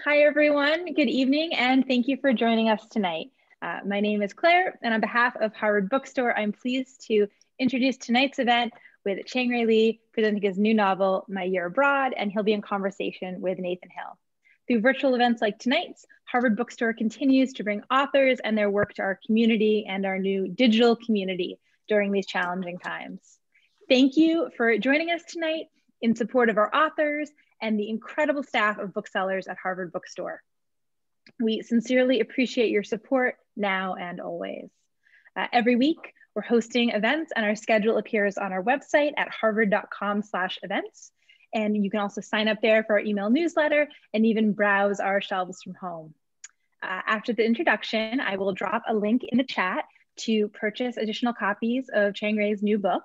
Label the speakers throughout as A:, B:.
A: Hi, everyone. Good evening, and thank you for joining us tonight. My name is Claire, and on behalf of Harvard Bookstore, I'm pleased to introduce tonight's event with Chang-Rae Lee presenting his new novel, My Year Abroad, and he'll be in conversation with Nathan Hill. Through virtual events like tonight's, Harvard Bookstore continues to bring authors and their work to our community and our new digital community during these challenging times. Thank you for joining us tonight in support of our authors and the incredible staff of booksellers at Harvard Bookstore. We sincerely appreciate your support now and always. Every week, we're hosting events and our schedule appears on our website at harvard.com/events. And you can also sign up there for our email newsletter and even browse our shelves from home. After the introduction, I will drop a link in the chat to purchase additional copies of Chang-Rae's new book.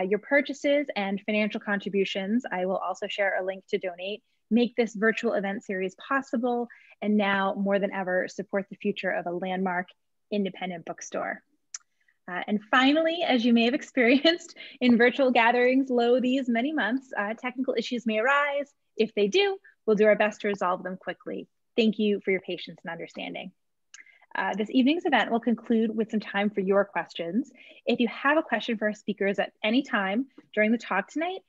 A: Your purchases and financial contributions, I will also share a link to donate, make this virtual event series possible, and now more than ever, support the future of a landmark independent bookstore. And finally, as you may have experienced in virtual gatherings low these many months, technical issues may arise. If they do, we'll do our best to resolve them quickly. Thank you for your patience and understanding. This evening's event will conclude with some time for your questions. If you have a question for our speakers at any time during the talk tonight,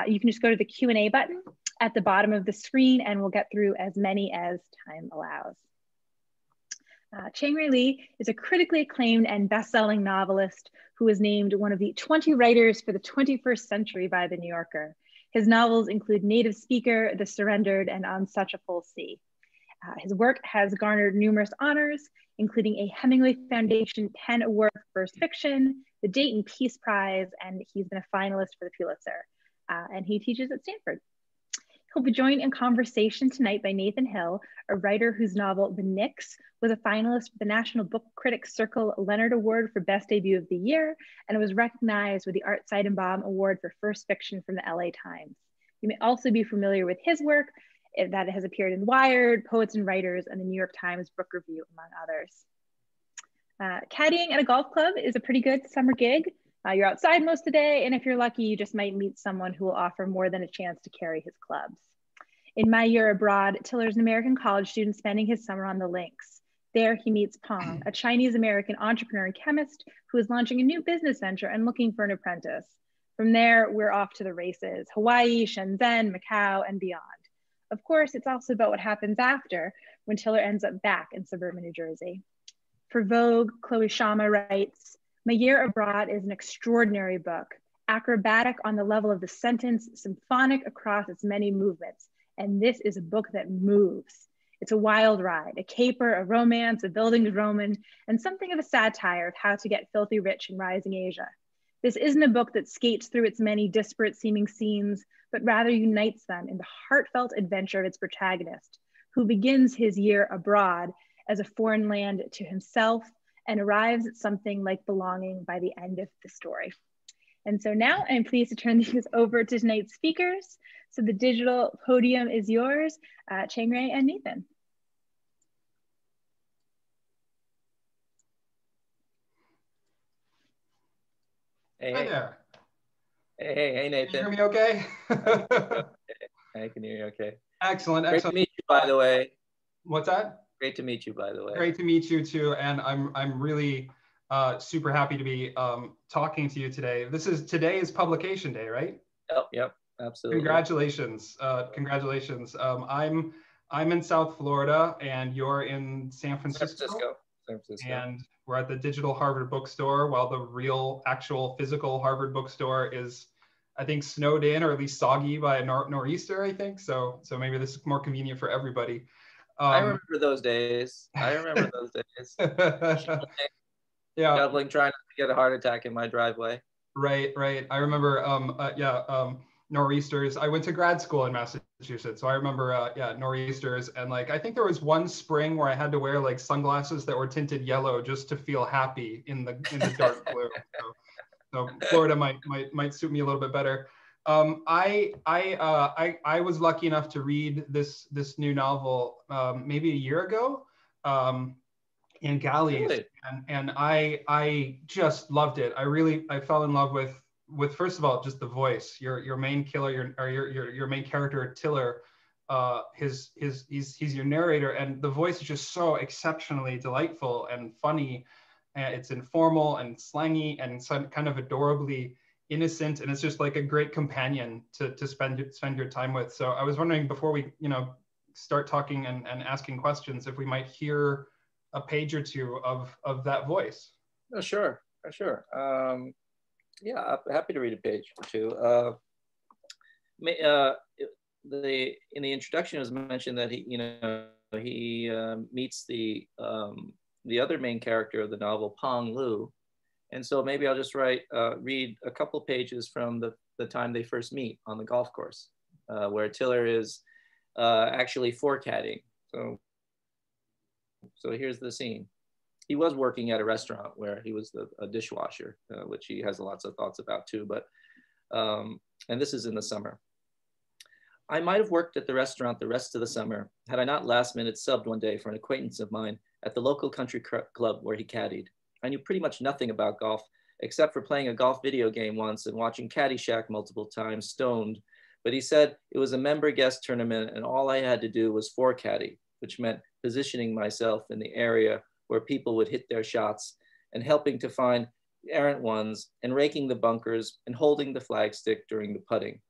A: you can just go to the Q&A button at the bottom of the screen and we'll get through as many as time allows. Chang-Rae Lee is a critically acclaimed and best-selling novelist who was named one of the 20 writers for the 21st century by The New Yorker. His novels include Native Speaker, The Surrendered, and On Such a Full Sea. His work has garnered numerous honors, including a Hemingway Foundation PEN Award for First Fiction, the Dayton Peace Prize, and he's been a finalist for the Pulitzer. And he teaches at Stanford. He'll be joined in conversation tonight by Nathan Hill, a writer whose novel, The Knicks, was a finalist for the National Book Critics Circle Leonard Award for Best Debut of the Year, and was recognized with the Art Seidenbaum Award for First Fiction from the LA Times. You may also be familiar with his work that has appeared in Wired, Poets and Writers, and the New York Times Book Review, among others. Caddying at a golf club is a pretty good summer gig. You're outside most of the day, and if you're lucky, you just might meet someone who will offer more than a chance to carry his clubs. In My Year Abroad, Tiller's an American college student spending his summer on the links. There he meets Pong, a Chinese-American entrepreneur and chemist who is launching a new business venture and looking for an apprentice. From there, we're off to the races, Hawaii, Shenzhen, Macau, and beyond. Of course, it's also about what happens after when Tiller ends up back in suburban New Jersey. For Vogue, Chloe Shama writes, My Year Abroad is an extraordinary book, acrobatic on the level of the sentence, symphonic across its many movements. And this is a book that moves. It's a wild ride, a caper, a romance, a buildings Roman, and something of a satire of how to get filthy rich in rising Asia. This isn't a book that skates through its many disparate seeming scenes, but rather unites them in the heartfelt adventure of its protagonist, who begins his year abroad as a foreign land to himself and arrives at something like belonging by the end of the story. And so now I'm pleased to turn these over to tonight's speakers. So the digital podium is yours, Chang-Rae and Nathan.
B: Hi there.
C: Hey, Nathan.
B: Can you hear me okay?
C: I can hear you okay.
B: Excellent,
C: Great
B: excellent.
C: to meet you, by the way.
B: What's that?
C: Great to meet you, by the way.
B: Great to meet you too, and I'm really super happy to be talking to you today. Today is publication day, right?
C: Yep, absolutely.
B: Congratulations, congratulations. I'm in South Florida, and you're in San Francisco.
C: San Francisco.
B: And we're at the digital Harvard Bookstore, while the real, actual, physical Harvard Bookstore is, I think, snowed in or at least soggy by a nor'easter, I think. So maybe this is more convenient for everybody.
C: I remember those days.
B: Yeah.
C: Shoveling, trying not to get a heart attack in my driveway.
B: Right. I remember, nor'easters. I went to grad school in Massachusetts, so I remember, nor'easters. And like, I think there was one spring where I had to wear like sunglasses that were tinted yellow just to feel happy in the dark blue. So Florida might suit me a little bit better. I was lucky enough to read this new novel maybe a year ago in Galleys,
C: really?
B: and I just loved it. I fell in love with first of all just the voice. Your main killer, your main character Tiller he's your narrator, and the voice is just so exceptionally delightful and funny. It's informal and slangy and kind of adorably innocent, and it's just like a great companion to spend your time with. So I was wondering, before we start talking and asking questions, if we might hear a page or two of that voice.
C: Oh, sure, sure. Yeah, I'm happy to read a page or two. In the introduction, it was mentioned that he meets the other main character of the novel, Pong Lu, and so maybe I'll just read a couple pages from the time they first meet on the golf course, where Tiller is actually forecading. So here's the scene. He was working at a restaurant where he was a dishwasher, which he has lots of thoughts about too. But and this is in the summer. I might have worked at the restaurant the rest of the summer had I not last minute subbed one day for an acquaintance of mine at the local country club where he caddied. I knew pretty much nothing about golf, except for playing a golf video game once and watching Caddyshack multiple times stoned. But he said it was a member guest tournament and all I had to do was forecaddy, which meant positioning myself in the area where people would hit their shots and helping to find errant ones and raking the bunkers and holding the flagstick during the putting.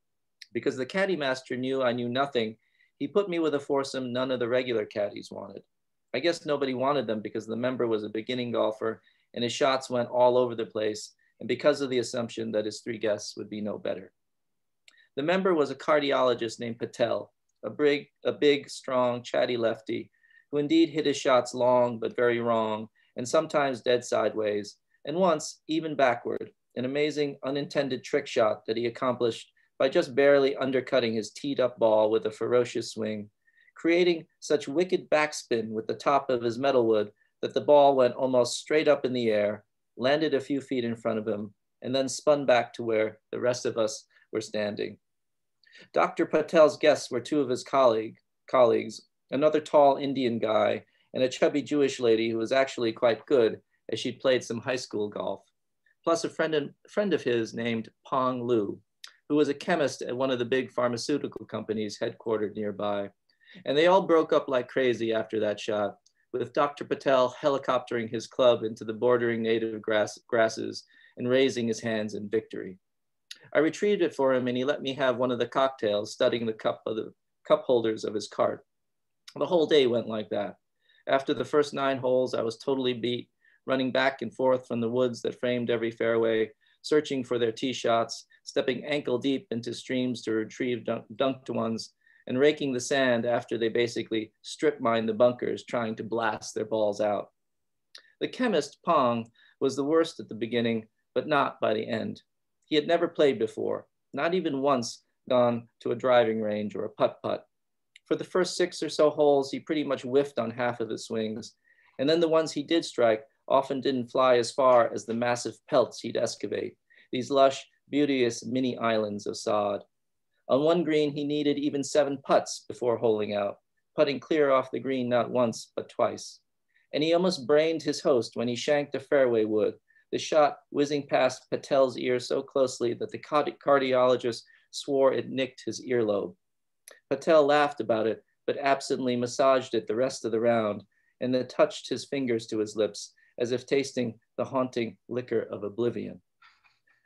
C: Because the caddy master knew I knew nothing, he put me with a foursome none of the regular caddies wanted. I guess nobody wanted them because the member was a beginning golfer and his shots went all over the place, and because of the assumption that his three guests would be no better. The member was a cardiologist named Patel, a big, strong, chatty lefty, who indeed hit his shots long but very wrong, and sometimes dead sideways, and once even backward, an amazing unintended trick shot that he accomplished by just barely undercutting his teed up ball with a ferocious swing, creating such wicked backspin with the top of his metalwood that the ball went almost straight up in the air, landed a few feet in front of him, and then spun back to where the rest of us were standing. Dr. Patel's guests were two of his colleagues, another tall Indian guy, and a chubby Jewish lady who was actually quite good as she'd played some high school golf, plus a friend of his named Pong Lu, who was a chemist at one of the big pharmaceutical companies headquartered nearby. And they all broke up like crazy after that shot, with Dr. Patel helicoptering his club into the bordering native grasses and raising his hands in victory. I retrieved it for him and he let me have one of the cocktails, studying the cup holders of his cart. The whole day went like that. After the first 9 holes, I was totally beat, running back and forth from the woods that framed every fairway, searching for their tee shots, stepping ankle deep into streams to retrieve dunked ones, and raking the sand after they basically strip mined the bunkers, trying to blast their balls out. The chemist, Pong, was the worst at the beginning, but not by the end. He had never played before, not even once gone to a driving range or a putt-putt. For the first 6 or so holes, he pretty much whiffed on half of his swings, and then the ones he did strike often didn't fly as far as the massive pelts he'd excavate, these lush, beauteous mini islands of sod. On one green, he needed even 7 putts before holing out, putting clear off the green not once, but twice. And he almost brained his host when he shanked a fairway wood, the shot whizzing past Patel's ear so closely that the cardiologist swore it nicked his earlobe. Patel laughed about it, but absently massaged it the rest of the round, and then touched his fingers to his lips, as if tasting the haunting liquor of oblivion.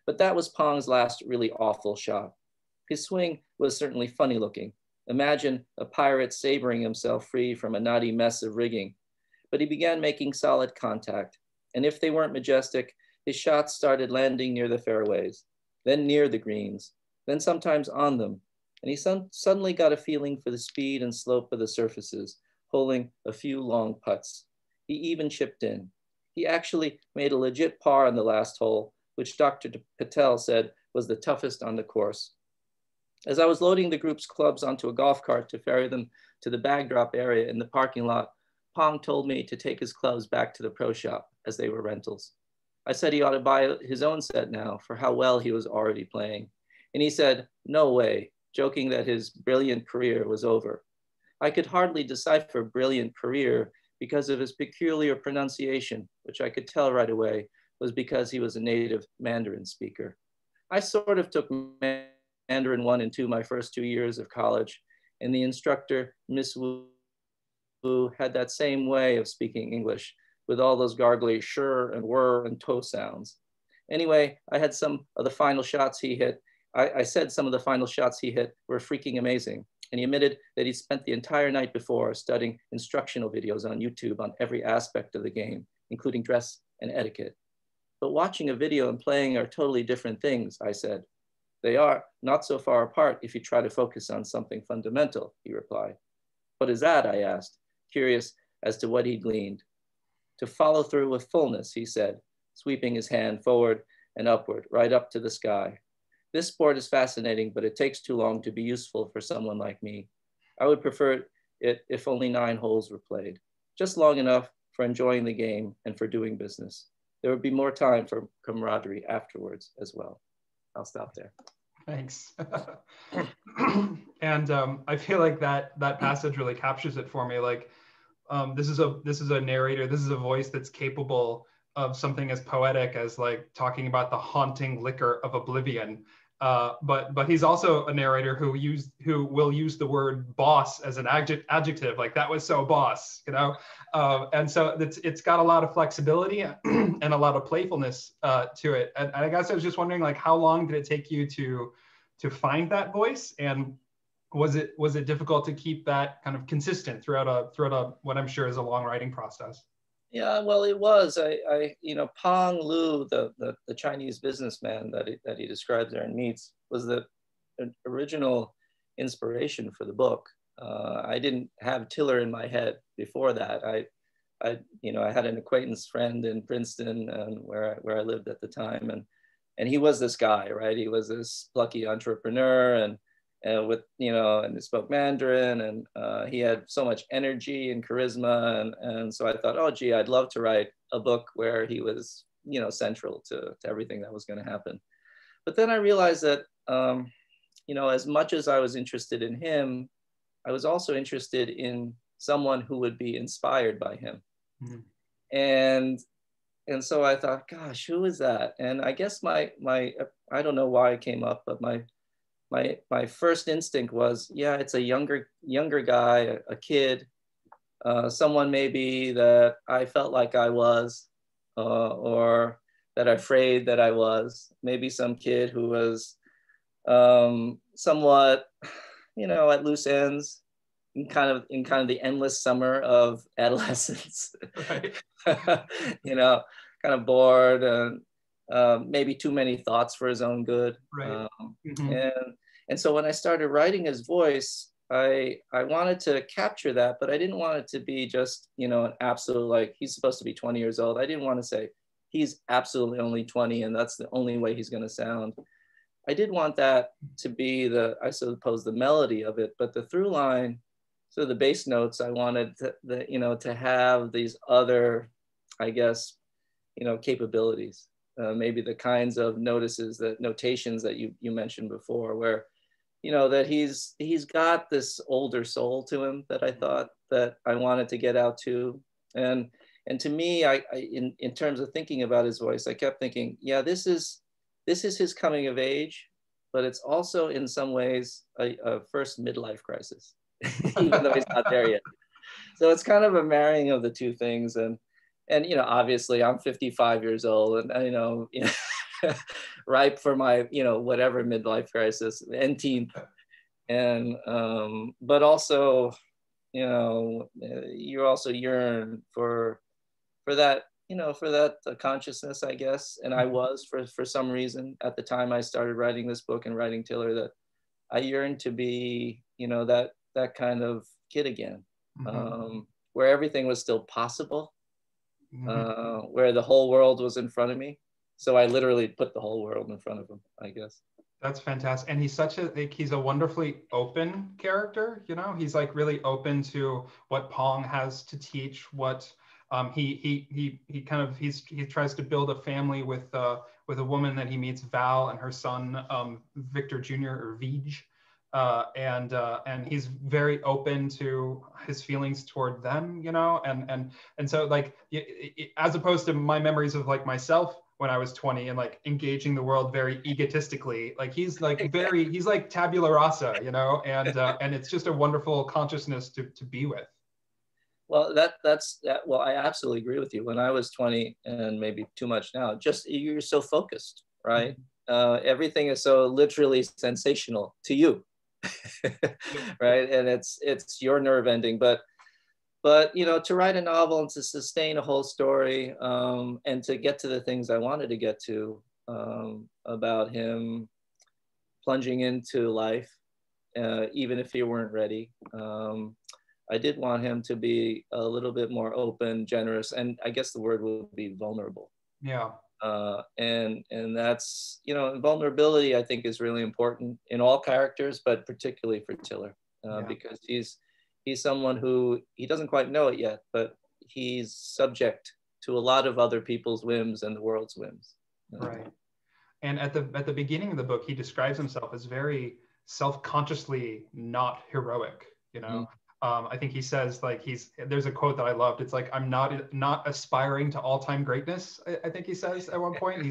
C: But that was Pong's last really awful shot. His swing was certainly funny looking. Imagine a pirate sabering himself free from a knotty mess of rigging. But he began making solid contact. And if they weren't majestic, his shots started landing near the fairways, then near the greens, then sometimes on them. And he suddenly got a feeling for the speed and slope of the surfaces, holding a few long putts. He even chipped in. He actually made a legit par on the last hole, which Dr. Patel said was the toughest on the course. As I was loading the group's clubs onto a golf cart to ferry them to the bag drop area in the parking lot, Pong told me to take his clubs back to the pro shop, as they were rentals. I said he ought to buy his own set now for how well he was already playing. And he said, no way, joking that his brilliant career was over. I could hardly decipher brilliant career because of his peculiar pronunciation, which I could tell right away was because he was a native Mandarin speaker. I sort of took Mandarin 1 and 2 my first 2 years of college, And the instructor, Miss Wu, had that same way of speaking English with all those gargly sure and were and toe sounds. Anyway, I had some of the final shots he hit. I said some of the final shots he hit were freaking amazing. And he admitted that he'd spent the entire night before studying instructional videos on YouTube on every aspect of the game, including dress and etiquette. But watching a video and playing are totally different things, I said. They are not so far apart if you try to focus on something fundamental, he replied. What is that, I asked, curious as to what he'd gleaned. To follow through with fullness, he said, sweeping his hand forward and upward, right up to the sky. This sport is fascinating, but it takes too long to be useful for someone like me. I would prefer it if only 9 holes were played, just long enough for enjoying the game and for doing business. There would be more time for camaraderie afterwards as well. I'll stop there.
B: Thanks. And I feel like that passage really captures it for me. Like this is a narrator, this is a voice that's capable of something as poetic as like talking about the haunting liquor of oblivion. But he's also a narrator who will use the word boss as an adjective, like that was so boss, you know? And so it's got a lot of flexibility and a lot of playfulness to it. And I guess I was just wondering, like, how long did it take you to find that voice? And was it difficult to keep that kind of consistent throughout a what I'm sure is a long writing process?
C: Yeah, well, it was. Pang Lu, the Chinese businessman that he describes there and meets, was the original inspiration for the book. I didn't have Tiller in my head before that. I had an acquaintance friend in Princeton, and where I lived at the time, and he was this guy, right? He was this plucky entrepreneur, and with and he spoke Mandarin, and he had so much energy and charisma, and so I thought, oh gee, I'd love to write a book where he was central to everything that was going to happen. But then I realized that as much as I was interested in him, I was also interested in someone who would be inspired by him. Mm-hmm. And so I thought, gosh, who is that? And I guess my I don't know why it came up, but my first instinct was, yeah, it's a younger guy, a kid, someone maybe that I felt like I was, or that I afraid that I was, maybe some kid who was somewhat, at loose ends, in kind of the endless summer of adolescence,
B: right.
C: Kind of bored and maybe too many thoughts for his own good.
B: Right.
C: And so when I started writing his voice, I wanted to capture that, but I didn't want it to be just, an absolute, like, he's supposed to be 20 years old. I didn't want to say he's absolutely only 20 and that's the only way he's going to sound. I did want that to be I suppose, the melody of it, but the through line, so the bass notes, I wanted to have these other, I guess, capabilities. Maybe the kinds of notations that you mentioned before, where, that he's got this older soul to him that I thought that I wanted to get out to. And to me, in terms of thinking about his voice, I kept thinking, yeah, this is his coming of age, but it's also in some ways a first midlife crisis, even though he's not there yet. So it's kind of a marrying of the two things. And obviously I'm 55 years old and ripe for my, whatever midlife crisis, teen. And, but also, you also yearn for that, for that consciousness, I guess. And I was for some reason at the time I started writing this book and writing Tiller, that I yearned to be, that kind of kid again, where everything was still possible. Where the whole world was in front of me. So I literally put the whole world in front of him, I guess.
B: That's fantastic. And he's a wonderfully open character, he's like really open to what Pong has to teach, what he tries to build a family with a woman that he meets, Val, and her son, Victor Jr. or Vij. And he's very open to his feelings toward them, and so, like, as opposed to my memories of, like, myself when I was 20 and like engaging the world very egotistically. Like he's like tabula rasa, you know, and it's just a wonderful consciousness to be with.
C: Well, well, I absolutely agree with you. When I was 20, and maybe too much now, just you're so focused, right? Everything is so literally sensational to you, right? And it's your nerve ending. But you know, to write a novel and to sustain a whole story, and to get to the things I wanted to get to, about him plunging into life, even if he weren't ready. I did want him to be a little bit more open, generous, and I guess the word would be vulnerable.
B: Yeah.
C: And that's, you know, vulnerability I think is really important in all characters, but particularly for Tiller, because he's someone who, he doesn't quite know it yet, but he's subject to a lot of other people's whims and the world's whims.
B: Right. And at the beginning of the book, he describes himself as very self-consciously not heroic, you know. I think he says, like, there's a quote that I loved. It's like, I'm not aspiring to all-time greatness. I think he says at one point.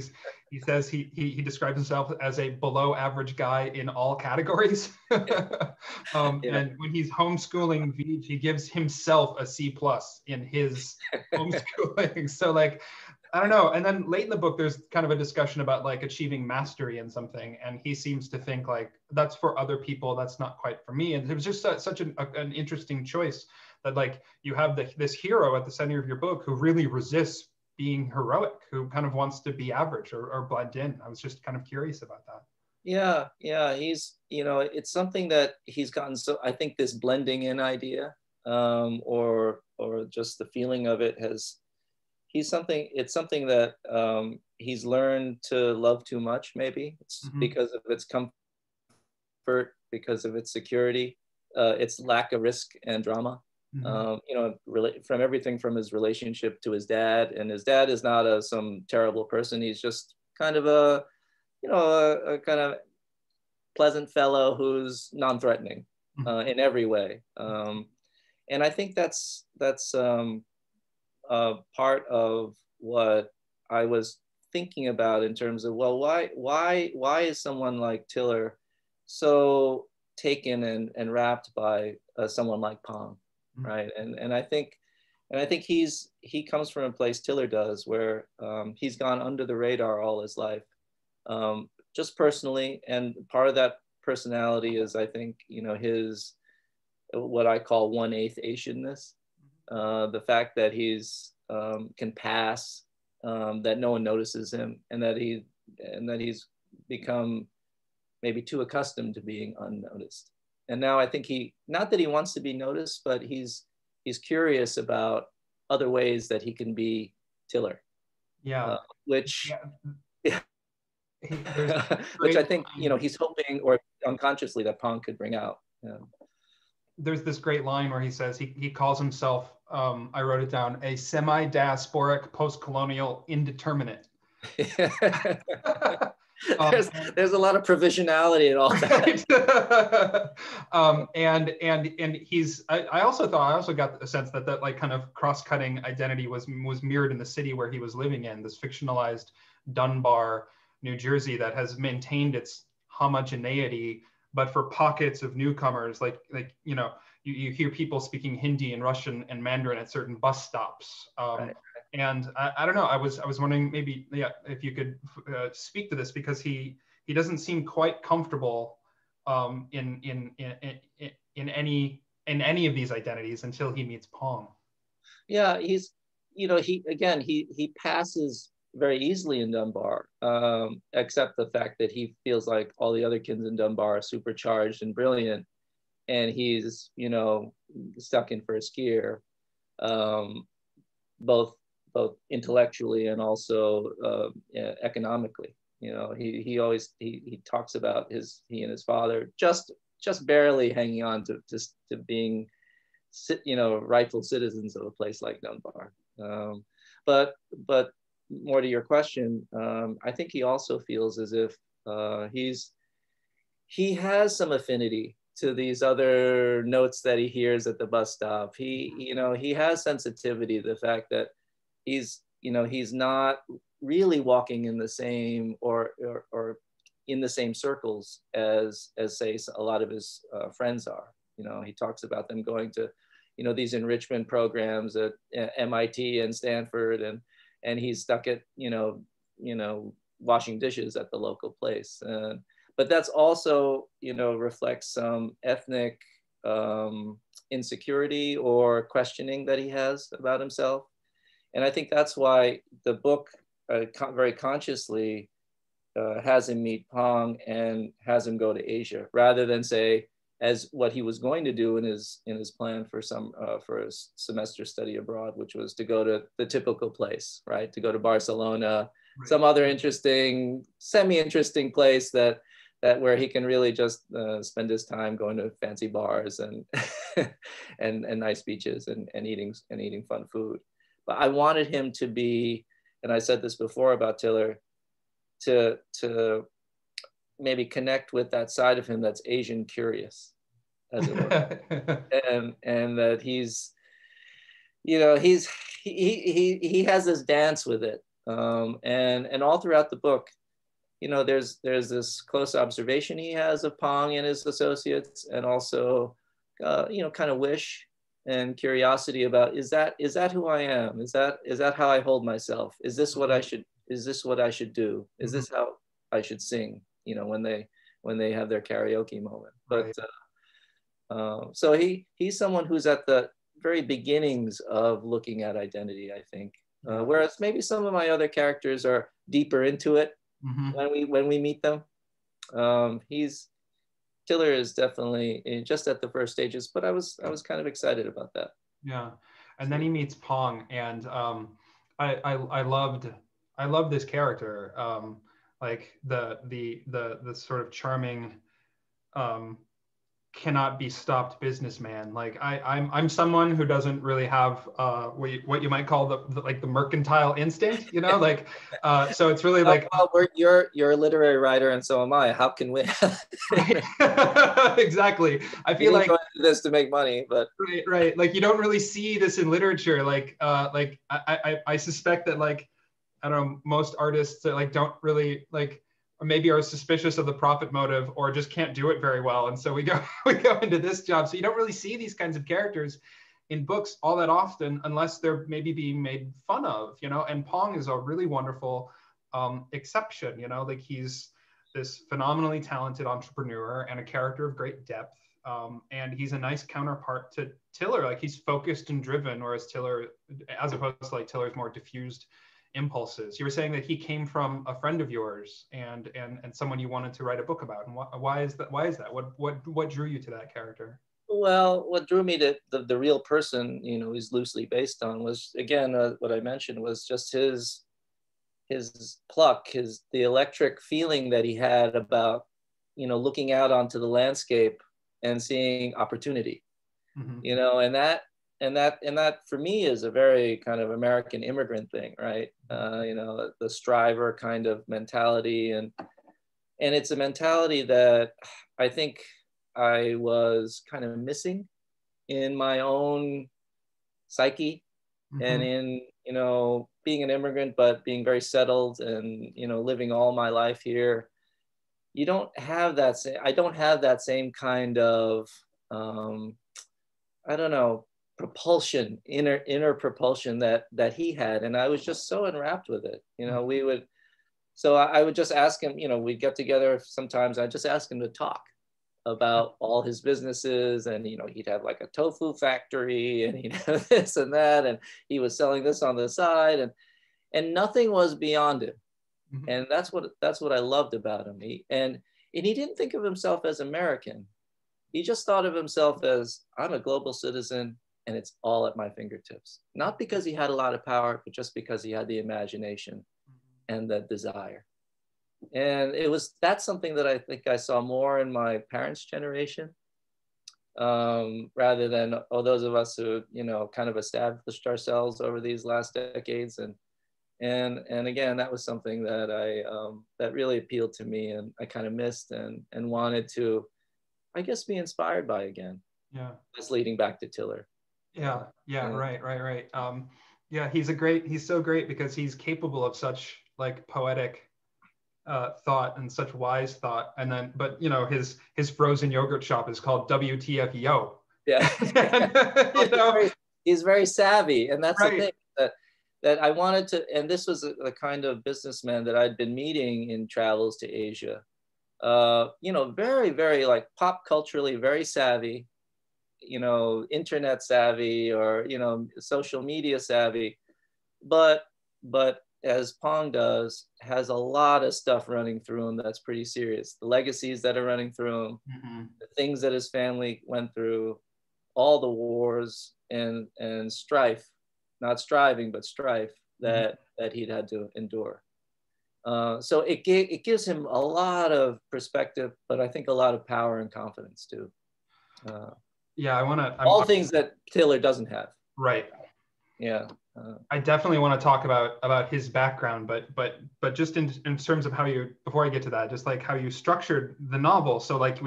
B: He says he describes himself as a below average guy in all categories. And when he's homeschooling Vij, he gives himself a C+ in his homeschooling. So like, I don't know. And then late in the book, there's kind of a discussion about like achieving mastery in something. And he seems to think like, that's for other people. That's not quite for me. And it was just such an interesting choice that like you have this hero at the center of your book who really resists being heroic, who kind of wants to be average or blend in. I was just kind of curious about that.
C: Yeah. He's, you know, it's something that he's gotten. So I think this blending in idea, or just the feeling of it it's something that he's learned to love too much, maybe. It's because of its comfort, because of its security, its lack of risk and drama. You know, from everything from his relationship to his dad, and his dad is not some terrible person. He's just kind of a kind of pleasant fellow who's non-threatening in every way. And I think that's part of what I was thinking about in terms of, well, why is someone like Tiller so taken and wrapped by someone like Pong, right? And I think he comes from a place, Tiller does, where he's gone under the radar all his life, just personally, and part of that personality is, I think, you know, his what I call 1/8 Asianness. The fact that he's can pass, that no one notices him, and that he's become maybe too accustomed to being unnoticed. And now I think not that he wants to be noticed, but he's curious about other ways that he can be Tiller.
B: Yeah.
C: Which
B: yeah.
C: Which I think, you know, he's hoping, or unconsciously, that Pong could bring out. Yeah.
B: There's this great line where he says he calls himself, I wrote it down, a semi-diasporic post-colonial indeterminate.
C: There's a lot of provisionality in all that.
B: And he's, I also got the sense that like kind of cross-cutting identity was mirrored in the city where he was living in, this fictionalized Dunbar, New Jersey, that has maintained its homogeneity, but for pockets of newcomers, like you know, you hear people speaking Hindi and Russian and Mandarin at certain bus stops. Right. And I don't know, I was wondering maybe, yeah, if you could speak to this, because he doesn't seem quite comfortable in any of these identities until he meets Pong.
C: Yeah, he's, you know, he passes very easily in Dunbar, except the fact that he feels like all the other kids in Dunbar are supercharged and brilliant, and he's, you know, stuck in first gear, both intellectually and also economically. You know, he talks about he and his father just barely hanging on to being, you know, rightful citizens of a place like Dunbar. But more to your question, I think he also feels as if he has some affinity to these other notes that he hears at the bus stop. He has sensitivity to the fact that he's not really walking in the same or in the same circles as say a lot of his friends are. You know, he talks about them going to, you know, these enrichment programs at MIT and Stanford, and he's stuck at, you know, washing dishes at the local place. But that's also, you know, reflects some ethnic insecurity or questioning that he has about himself. And I think that's why the book very consciously has him meet Pong and has him go to Asia, rather than say, as what he was going to do in his plan for for a semester study abroad, which was to go to the typical place, right? To go to Barcelona, right. Some other interesting, semi-interesting place that where he can really just spend his time going to fancy bars and and nice beaches and eating fun food. But I wanted him to be, and I said this before about Tiller, to maybe connect with that side of him that's Asian curious, as it were, and that he's, you know, he has this dance with it, and all throughout the book, you know, there's this close observation he has of Pong and his associates, and also, you know, kind of wish and curiosity about, is that who I am? Is that how I hold myself? Is this what I should do? Is this how I should sing? You know, when they have their karaoke moment. But so he's someone who's at the very beginnings of looking at identity, I think. Whereas maybe some of my other characters are deeper into it when we meet them. Tiller is definitely just at the first stages, but I was kind of excited about that.
B: Yeah, and then he meets Pong, and I loved this character. Like the sort of charming, cannot be stopped businessman. Like I'm someone who doesn't really have what you might call the mercantile instinct, you know, like so it's really like,
C: well, you're a literary writer and so am I. How can we?
B: Right. Exactly. I feel like
C: this to make money, but
B: right. Like you don't really see this in literature. Like I suspect that, like, I don't know, most artists like don't really like, or maybe are suspicious of the profit motive, or just can't do it very well. And so we go into this job. So you don't really see these kinds of characters in books all that often, unless they're maybe being made fun of, you know. And Pong is a really wonderful exception, you know, like he's this phenomenally talented entrepreneur and a character of great depth. And he's a nice counterpart to Tiller. Like he's focused and driven, whereas Tiller, as opposed to like Tiller's more diffused impulses. You were saying that he came from a friend of yours and someone you wanted to write a book about. And why is that? What drew you to that character?
C: Well, what drew me to the real person, you know, he's loosely based on, was, again, what I mentioned was just his pluck, the electric feeling that he had about, you know, looking out onto the landscape and seeing opportunity, you know, and that for me is a very kind of American immigrant thing, right? You know, the striver kind of mentality, and it's a mentality that I think I was kind of missing in my own psyche, and in, you know, being an immigrant, but being very settled and, you know, living all my life here. You don't have that I don't have that same kind of, I don't know, propulsion, inner propulsion that he had. And I was just so enwrapped with it. You know, so I would just ask him, you know, we'd get together sometimes. I'd just ask him to talk about all his businesses, and, you know, he'd have like a tofu factory, and he'd have this and that, and he was selling this on the side, and nothing was beyond him. And that's what I loved about him. And he didn't think of himself as American. He just thought of himself as, I'm a global citizen, and it's all at my fingertips. Not because he had a lot of power, but just because he had the imagination and the desire. And that's something that I think I saw more in my parents' generation, rather than those of us who, you know, kind of established ourselves over these last decades. And again, that was something that that really appealed to me, and I kind of missed and wanted to, I guess, be inspired by again.
B: Yeah.
C: That's leading back to Tiller.
B: Yeah. Right. Yeah, he's so great because he's capable of such like poetic thought and such wise thought. And then, but you know, his frozen yogurt shop is called WTF Yo.
C: Yeah.
B: And, you know,
C: he's very savvy, and that's the
B: right.
C: thing that I wanted to. And this was a kind of businessman that I'd been meeting in travels to Asia. You know, very, very like pop culturally very savvy, you know, internet savvy, or, you know, social media savvy, but as Pong does, has a lot of stuff running through him that's pretty serious. The legacies that are running through him, the things that his family went through, all the wars and strife, not striving, but strife that he'd had to endure. So it gives him a lot of perspective, but I think a lot of power and confidence too.
B: Yeah,
C: all things that Tiller doesn't have.
B: Right.
C: Yeah.
B: I definitely want to talk about his background, but just in terms of how you, before I get to that, just like how you structured the novel. So like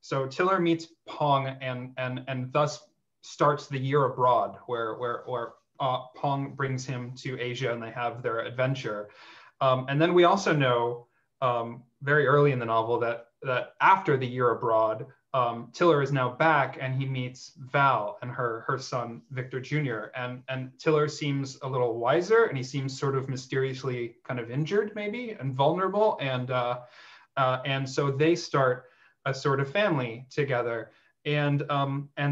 B: so Tiller meets Pong and thus starts the year abroad, where Pong brings him to Asia and they have their adventure. And then we also know very early in the novel that after the year abroad, Tiller is now back and he meets Val and her son Victor Jr. and Tiller seems a little wiser, and he seems sort of mysteriously kind of injured maybe and vulnerable, and so they start a sort of family together. And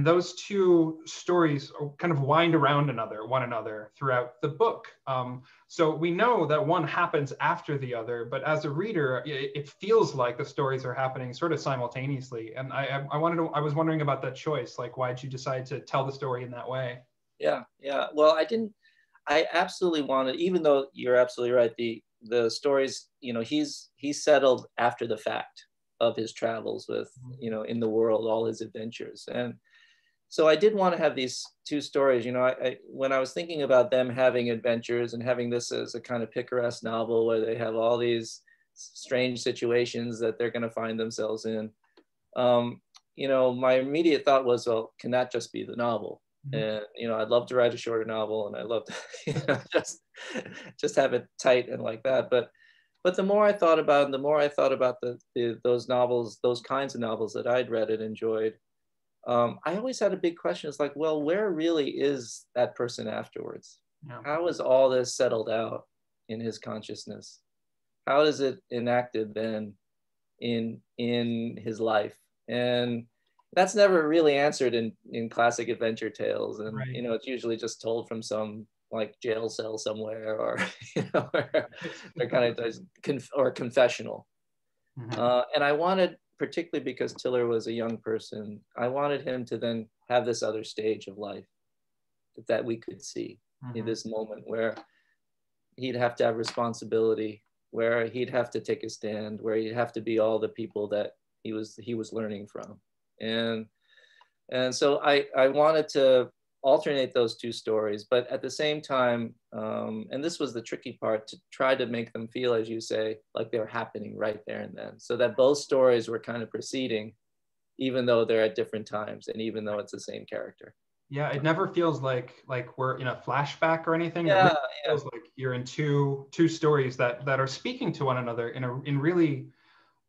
B: those two stories kind of wind around one another throughout the book. So we know that one happens after the other, but as a reader, it feels like the stories are happening sort of simultaneously. And I was wondering about that choice. Like, why did you decide to tell the story in that way?
C: Yeah. Well, I absolutely wanted, even though you're absolutely right, the stories, you know, he's settled after the fact of his travels with, you know, in the world, all his adventures. And so I did want to have these two stories. You know, I when I was thinking about them having adventures and having this as a kind of picaresque novel where they have all these strange situations that they're going to find themselves in, you know, my immediate thought was, well, can that just be the novel? And, you know, I'd love to write a shorter novel, and I'd love to, you know, just have it tight and like that. But the more I thought about it, and the more I thought about those novels, those kinds of novels that I'd read and enjoyed, I always had a big question. It's like, well, where really is that person afterwards? Yeah. How is all this settled out in his consciousness? How is it enacted then in his life? And that's never really answered in classic adventure tales. And, right. You know, it's usually just told from some like jail cell somewhere, or, you know, they're kind of or confessional. And I wanted, particularly because Tiller was a young person, I wanted him to then have this other stage of life that we could see in this moment where he'd have to have responsibility, where he'd have to take a stand, where he'd have to be all the people that he was learning from. And so I wanted to alternate those two stories, but at the same time, and this was the tricky part, to try to make them feel, as you say, like they were happening right there and then, so that both stories were kind of proceeding, even though they're at different times and even though it's the same character. Yeah,
B: it never feels like we're in a flashback or anything.
C: Yeah,
B: it really feels like you're in two stories that are speaking to one another in really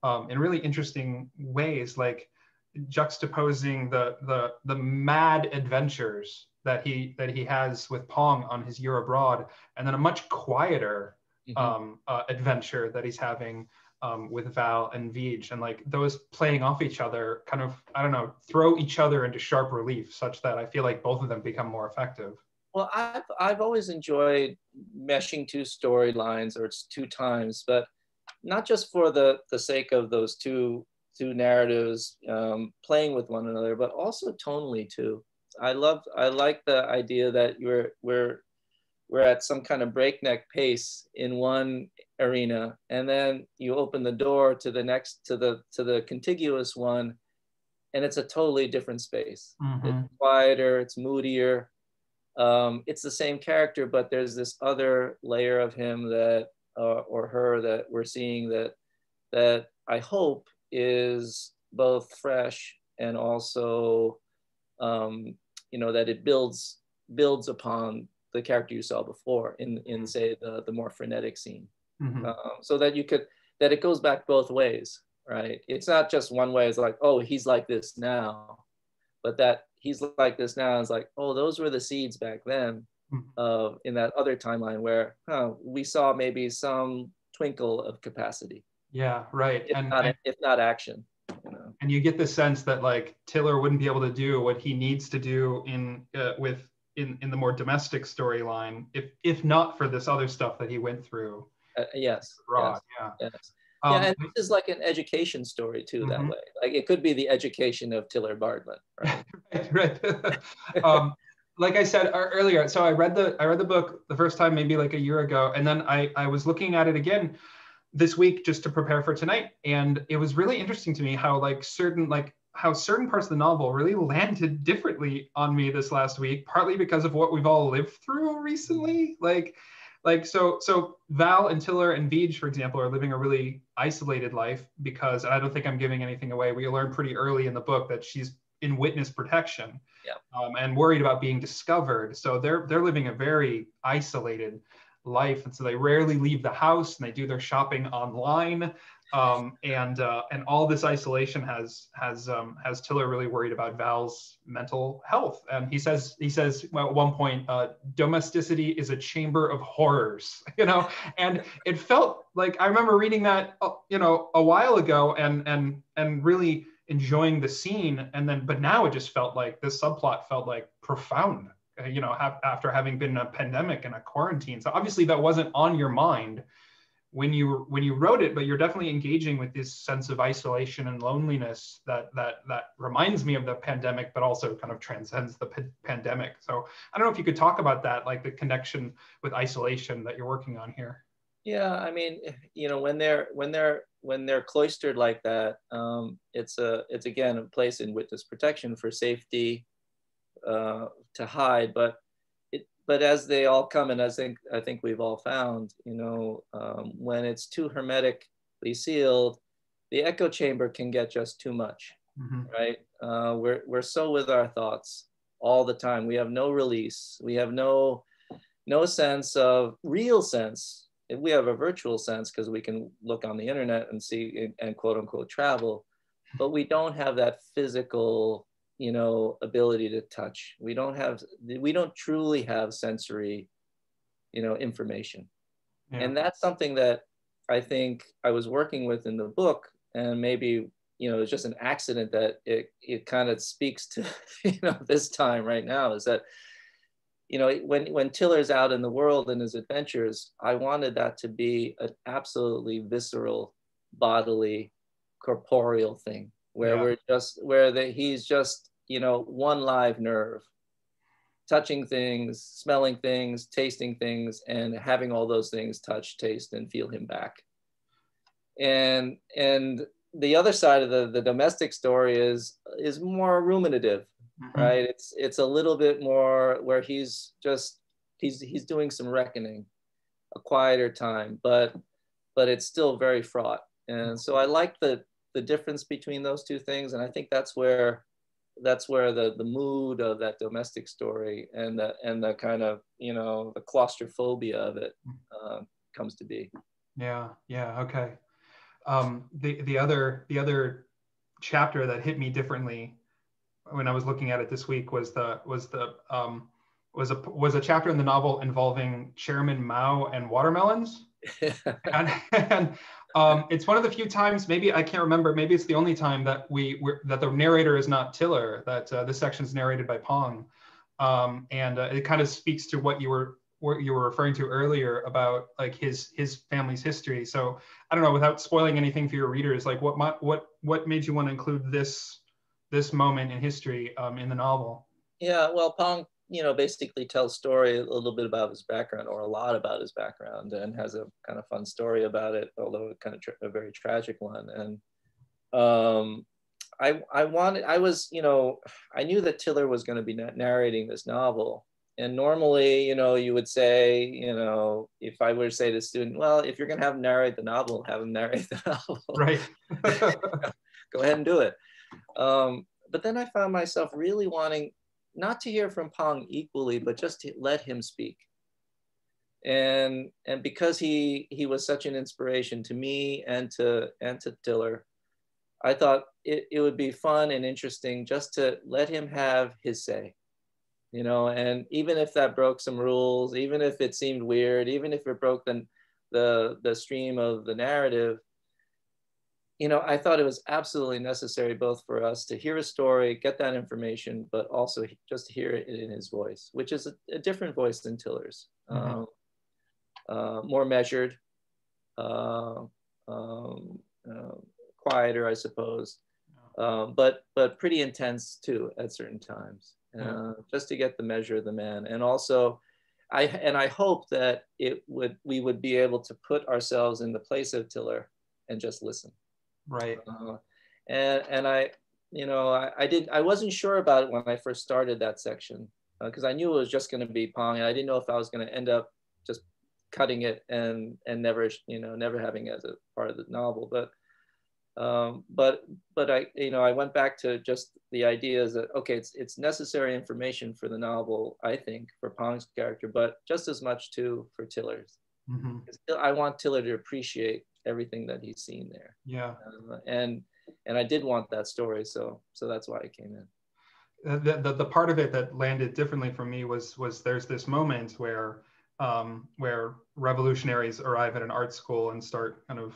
B: interesting ways, like juxtaposing the mad adventures that he has with Pong on his year abroad, and then a much quieter adventure that he's having with Val and Vij, and like those playing off each other kind of, I don't know, throw each other into sharp relief, such that I feel like both of them become more effective.
C: Well, I've always enjoyed meshing two storylines, or it's two times, but not just for the sake of those two narratives playing with one another, but also tonally too. I like the idea that we're at some kind of breakneck pace in one arena, and then you open the door to the next, to the contiguous one, and it's a totally different space. It's quieter, it's moodier. It's the same character, but there's this other layer of him that or her that we're seeing that I hope is both fresh and also, you know, that it builds upon the character you saw before in say the more frenetic scene.
B: Mm-hmm.
C: So that that it goes back both ways, right? It's not just one way. It's like, oh, he's like this now, but that he's like this now is like, oh, those were the seeds back then in that other timeline where we saw maybe some twinkle of capacity.
B: Yeah, right.
C: If not action. You know?
B: And you get the sense that like Tiller wouldn't be able to do what he needs to do in the more domestic storyline if not for this other stuff that he went through.
C: Yes.
B: Abroad,
C: yes,
B: yeah.
C: yes. Yeah, and this is like an education story too, that way. Like it could be the education of Tiller Bartlett, right?
B: Right. Like I said earlier, so I read the book the first time maybe like a year ago, and then I was looking at it again this week just to prepare for tonight, and it was really interesting to me how certain parts of the novel really landed differently on me this last week, partly because of what we've all lived through recently. So Val and Tiller and Veej, for example, are living a really isolated life because, and I don't think I'm giving anything away, we learn pretty early in the book that she's in witness protection, and worried about being discovered. So they're living a very isolated life, and so they rarely leave the house, and they do their shopping online. And all this isolation has Tiller really worried about Val's mental health. And he says at one point, domesticity is a chamber of horrors, and it felt like, I remember reading that, a while ago and really enjoying the scene. But now it just felt like this subplot felt like profound, after having been in a pandemic and a quarantine. So obviously that wasn't on your mind when you wrote it, but you're definitely engaging with this sense of isolation and loneliness that reminds me of the pandemic, but also kind of transcends the pandemic. So I don't know if you could talk about that, like the connection with isolation that you're working on here.
C: Yeah, I mean, when they're cloistered like that, it's again a place in witness protection for safety, to hide, but as they all come, and I think we've all found, when it's too hermetically sealed, the echo chamber can get just too much, right? We're so with our thoughts all the time. We have no release. We have no sense of real sense. We have a virtual sense because we can look on the internet and see and quote unquote travel, but we don't have that physical ability to touch. We don't truly have sensory, information. Yeah. And that's something that I think I was working with in the book, and maybe, it's just an accident that it kind of speaks to, this time right now, is that, when Tiller's out in the world in his adventures, I wanted that to be an absolutely visceral, bodily, corporeal thing, where he's just, one live nerve, touching things, smelling things, tasting things, and having all those things touch, taste, and feel him back. And the other side of the domestic story is more ruminative, right? It's a little bit more where he's doing some reckoning, a quieter time, but it's still very fraught. And so I like the difference between those two things, and I think that's where the mood of that domestic story and the kind of the claustrophobia of it comes to be.
B: Yeah. Okay. The other chapter that hit me differently when I was looking at it this week was a chapter in the novel involving Chairman Mao and watermelons. and it's one of the few times, maybe I can't remember, maybe it's the only time that that the narrator is not Tiller, that this section is narrated by Pong, and it kind of speaks to what you were referring to earlier about like his family's history. So I don't know, without spoiling anything for your readers, like what made you want to include this moment in history in the novel?
C: Yeah, well, Pong, basically tells story a little bit about his background, or a lot about his background, and has a kind of fun story about it, although kind of a very tragic one. And I knew that Tiller was going to be narrating this novel. And normally, you would say, if I were to say to a student, well, if you're going to have him narrate the novel, have him narrate the novel.
B: Right.
C: Go ahead and do it. But then I found myself really wanting not to hear from Pong equally, but just to let him speak. And because he was such an inspiration to me and to Tiller, I thought it would be fun and interesting just to let him have his say, you know, and even if that broke some rules, even if it seemed weird, even if it broke the stream of the narrative, you know, I thought it was absolutely necessary both for us to hear a story, get that information, but also just to hear it in his voice, which is a different voice than Tiller's, more measured, quieter, I suppose, but pretty intense too at certain times, just to get the measure of the man. And also, I hope that we would be able to put ourselves in the place of Tiller and just listen.
B: Right.
C: And I, you know, I wasn't sure about it when I first started that section, because I knew it was just going to be Pong, and I didn't know if I was going to end up just cutting it and never, you know, never having it as a part of the novel. But I, you know, I went back to just the ideas that, okay, it's necessary information for the novel, I think, for Pong's character, but just as much too for Tiller's. I want Tiller to appreciate everything that he's seen there.
B: Yeah.
C: And I did want that story, so that's why I came in.
B: The part of it that landed differently for me was there's this moment where revolutionaries arrive at an art school and start kind of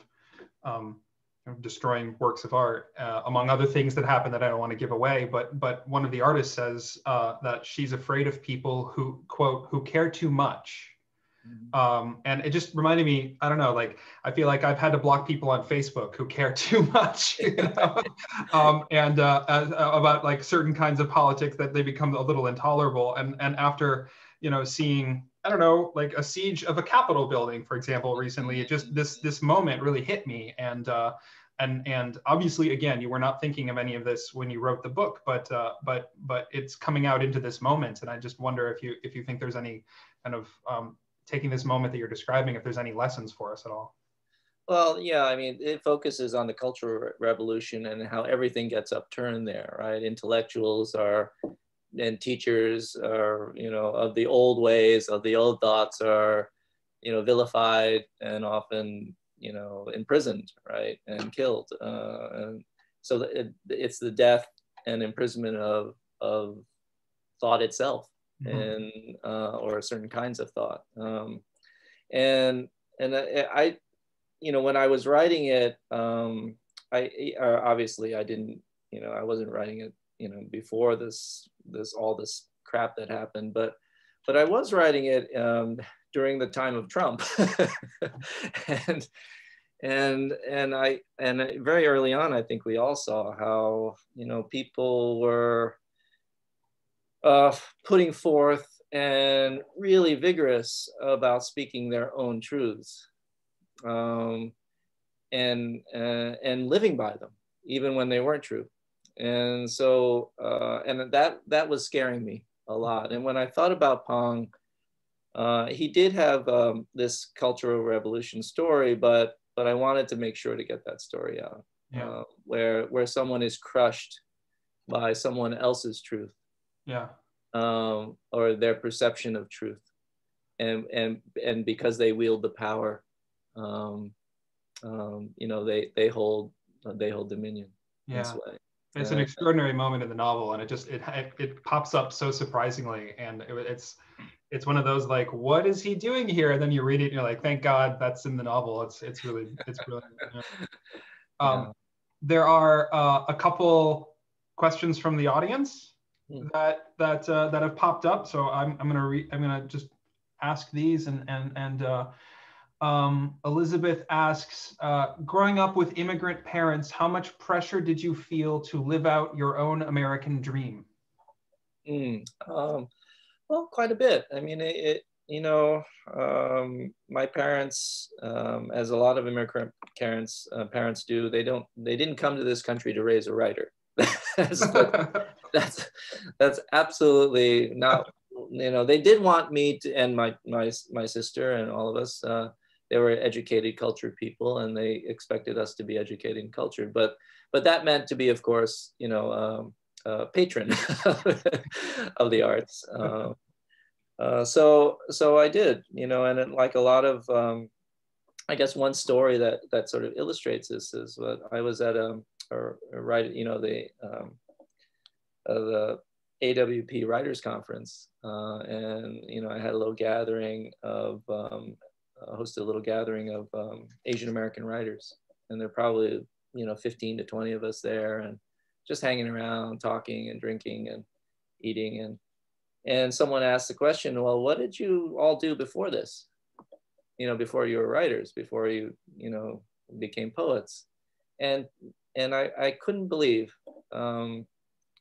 B: destroying works of art, among other things that happen that I don't want to give away. But one of the artists says that she's afraid of people who, quote, who care too much. And it just reminded me, I don't know, like, I feel like I've had to block people on Facebook who care too much, you know, and about like certain kinds of politics that they become a little intolerable. And after, you know, seeing, I don't know, like a siege of a Capitol building, for example, recently, it just, this moment really hit me. And obviously, again, you were not thinking of any of this when you wrote the book, but it's coming out into this moment. And I just wonder if you think there's any kind of, taking this moment that you're describing, if there's any lessons for us at all.
C: Well, yeah, I mean, it focuses on the Cultural Revolution and how everything gets upturned there, right? Intellectuals and teachers are, you know, of the old ways, of the old thoughts are, you know, vilified and often, you know, imprisoned, right? And killed. And so it's the death and imprisonment of thought itself. And or certain kinds of thought, and I, you know, when I was writing it, I obviously I didn't, you know, I wasn't writing it, you know, before all this crap that happened, but I was writing it during the time of Trump, and very early on, I think we all saw how, you know, people were putting forth and really vigorous about speaking their own truths, and living by them, even when they weren't true. And so, and that was scaring me a lot. And when I thought about Pong, he did have this Cultural Revolution story, but I wanted to make sure to get that story out, where someone is crushed by someone else's truth.
B: Yeah.
C: Or their perception of truth, and because they wield the power, you know, they hold dominion.
B: Yeah.
C: This way.
B: It's an extraordinary moment in the novel, and it pops up so surprisingly, and it's one of those, like, what is he doing here? And then you read it and you're like, thank God that's in the novel. It's really yeah. There are a couple questions from the audience that have popped up, so I'm gonna just ask these, and Elizabeth asks, growing up with immigrant parents, how much pressure did you feel to live out your own American dream?
C: Well, quite a bit. I mean, you know, my parents, as a lot of immigrant parents do, they didn't come to this country to raise a writer. that's absolutely not, you know, they did want me to, and my sister and all of us, they were educated, cultured people, and they expected us to be educated and cultured, but that meant to be, of course, you know, patron of the arts. So I did, you know, and it, like a lot of, I guess one story that sort of illustrates this is what I was at right, you know, the AWP Writers Conference, and you know, I had a little gathering of hosted a little gathering of Asian American writers, and there are probably, you know, 15 to 20 of us there, and just hanging around, talking and drinking and eating, and someone asked the question, well, what did you all do before this? You know, before you were writers, before you know, became poets, and I couldn't believe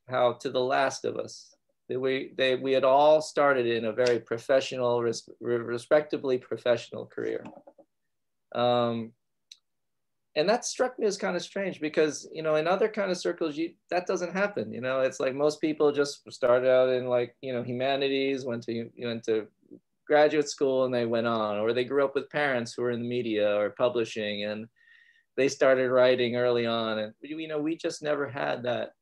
C: how to the last of us, we had all started in a very professional, respectably professional career. And that struck me as kind of strange because, you know, in other kind of circles, that doesn't happen. You know, it's like most people just started out in, like, you know, humanities, went to graduate school and they went on, or they grew up with parents who were in the media or publishing and they started writing early on. And, you know, we just never had that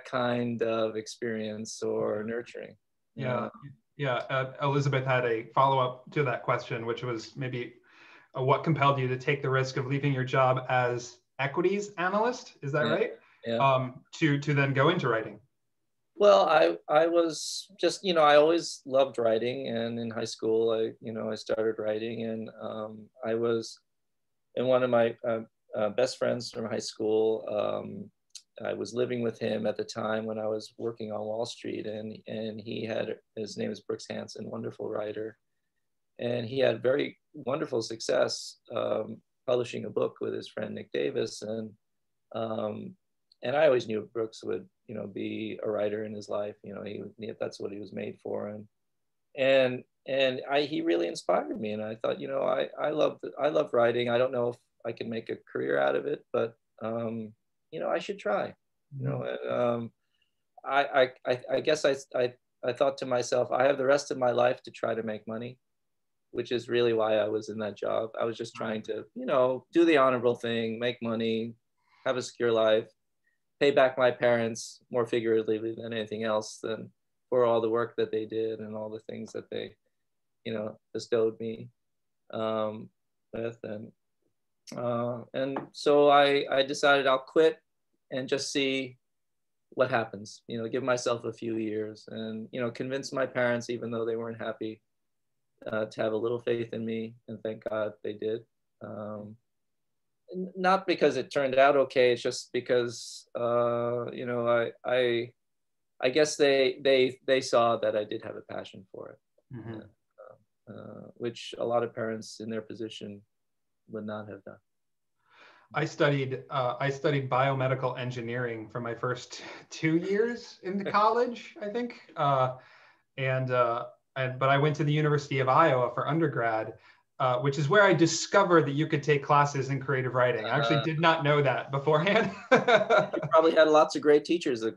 C: kind of experience or nurturing.
B: Yeah. Elizabeth had a follow-up to that question, which was maybe what compelled you to take the risk of leaving your job as equities analyst? Is that right?
C: Yeah.
B: To then go into writing.
C: Well, I was just, you know, I always loved writing, and in high school, I started writing, and I was, and one of my best friends from high school, I was living with him at the time when I was working on Wall Street, and his name is Brooks Hansen, wonderful writer. And he had very wonderful success publishing a book with his friend Nick Davis, and I always knew Brooks would, you know, be a writer in his life. You know, that's what he was made for, and he really inspired me. And I thought, you know, I love writing. I don't know if I can make a career out of it, but you know, I should try. You know, I guess I thought to myself, I have the rest of my life to try to make money, which is really why I was in that job. I was just trying to, you know, do the honorable thing, make money, have a secure life, pay back my parents more figuratively than anything else, than for all the work that they did and all the things that they, you know, bestowed me with. And so I decided I'll quit and just see what happens, you know, give myself a few years and, you know, convince my parents, even though they weren't happy, to have a little faith in me, and thank God they did. Not because it turned out okay, it's just because you know, I guess they saw that I did have a passion for it, which a lot of parents in their position would not have done.
B: I studied biomedical engineering for my first 2 years in college, I think, but I went to the University of Iowa for undergrad, which is where I discovered that you could take classes in creative writing. I actually did not know that beforehand.
C: You probably had lots of great teachers.
B: I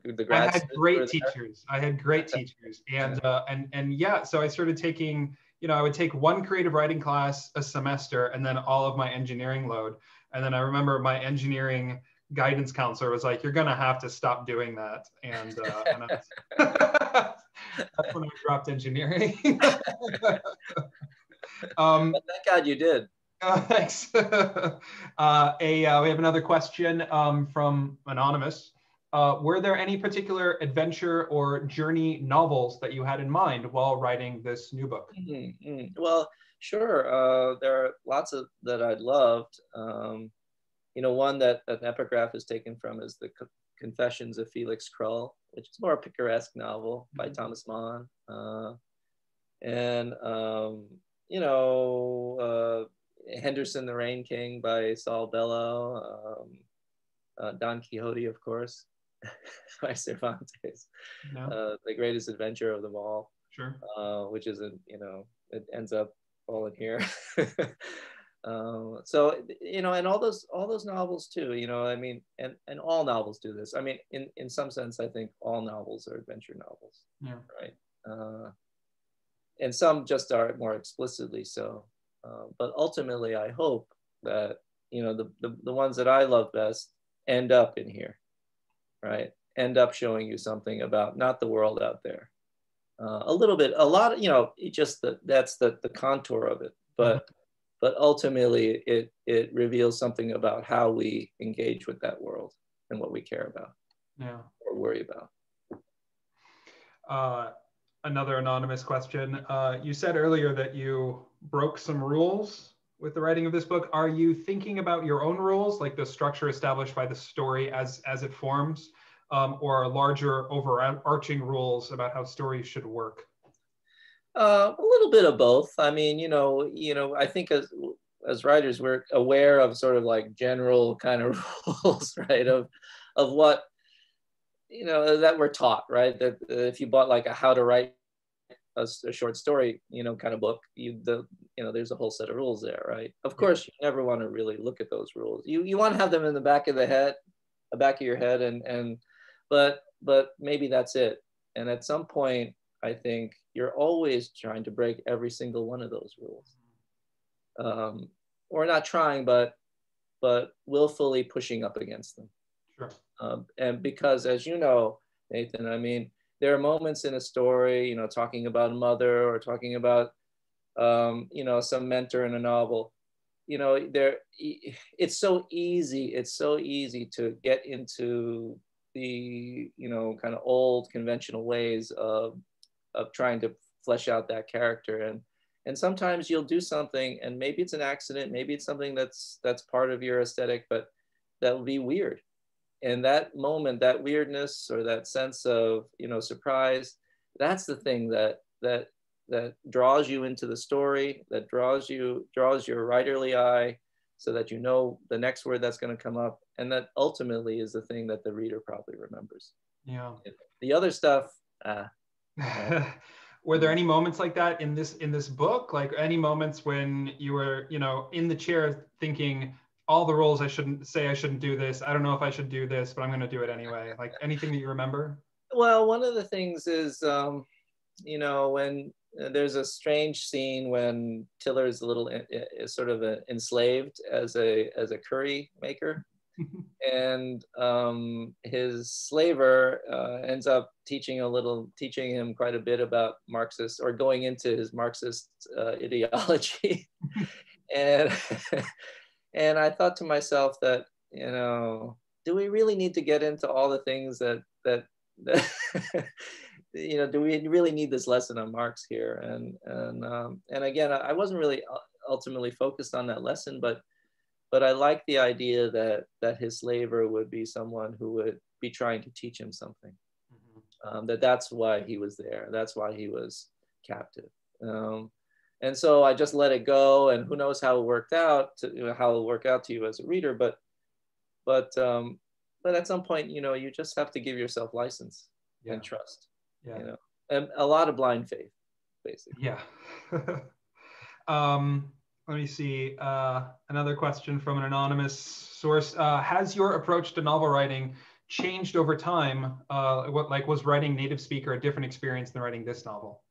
B: had great teachers. And yeah, so I started taking, you know, I would take one creative writing class a semester and then all of my engineering load. And then I remember my engineering guidance counselor was like, "You're gonna have to stop doing that." And that's when I dropped engineering.
C: But thank God you did.
B: Thanks. We have another question from Anonymous. Were there any particular adventure or journey novels that you had in mind while writing this new book?
C: Well, sure. There are lots of that I loved. You know, one that an epigraph is taken from is the Confessions of Felix Krull, which is more a picaresque novel by Thomas Mann. You know, Henderson the Rain King by Saul Bellow, Don Quixote, of course, by Cervantes, the greatest adventure of them all.
B: Sure.
C: Which isn't, you know, it ends up all in here. So, you know, and all those novels too, you know, I mean, and all novels do this. I mean, in some sense, I think all novels are adventure novels, right? And some just are more explicitly so. But ultimately, I hope that, you know, the ones that I love best end up in here, right? End up showing you something about not the world out there, a little bit, a lot, you know, it just that's the contour of it. But ultimately, it reveals something about how we engage with that world and what we care about, or worry about.
B: Another anonymous question. You said earlier that you broke some rules with the writing of this book. Are you thinking about your own rules, like the structure established by the story as it forms, or larger overarching rules about how stories should work?
C: A little bit of both. I mean, you know, I think as writers, we're aware of sort of like general kind of rules, right? Of what, you know, that we're taught, right? That if you bought like a how to write a short story, you know, kind of book, you know, there's a whole set of rules there, right? Of course, you never want to really look at those rules. You want to have them in the back of your head, and but maybe that's it. And at some point, I think you're always trying to break every single one of those rules, or not trying, but willfully pushing up against them.
B: Sure.
C: And because, as you know, Nathan, I mean, there are moments in a story, you know, talking about a mother or talking about, you know, some mentor in a novel, you know, it's so easy to get into the, you know, kind of old conventional ways of trying to flesh out that character. And sometimes you'll do something, and maybe it's an accident, maybe it's something that's part of your aesthetic, but that will be weird. And that moment, that weirdness or that sense of, you know, surprise, that's the thing that draws you into the story, that draws your writerly eye, so that you know the next word that's going to come up, and that ultimately is the thing that the reader probably remembers.
B: Yeah.
C: The other stuff.
B: Were there any moments like that in this book? Like any moments when you were, you know, in the chair thinking, all the rules, I shouldn't do this. I don't know if I should do this, but I'm going to do it anyway. Like anything that you remember?
C: Well, one of the things is, you know, when there's a strange scene when Tiller's a little sort of enslaved as a curry maker. And his slaver ends up teaching him quite a bit about Marxist, or going into his Marxist ideology. And and I thought to myself that, you know, do we really need to get into all the things that you know, do we really need this lesson on Marx here? And again, I wasn't really ultimately focused on that lesson, but I like the idea that his slaver would be someone who would be trying to teach him something. That's why he was there. That's why he was captive. And so I just let it go, and who knows how it worked out, how it'll work out to you as a reader. But at some point, you know, you just have to give yourself license and trust. You know, and a lot of blind faith, basically.
B: Yeah. Let me see. Another question from an anonymous source. Has your approach to novel writing changed over time? Was writing native speaker a different experience than writing this novel?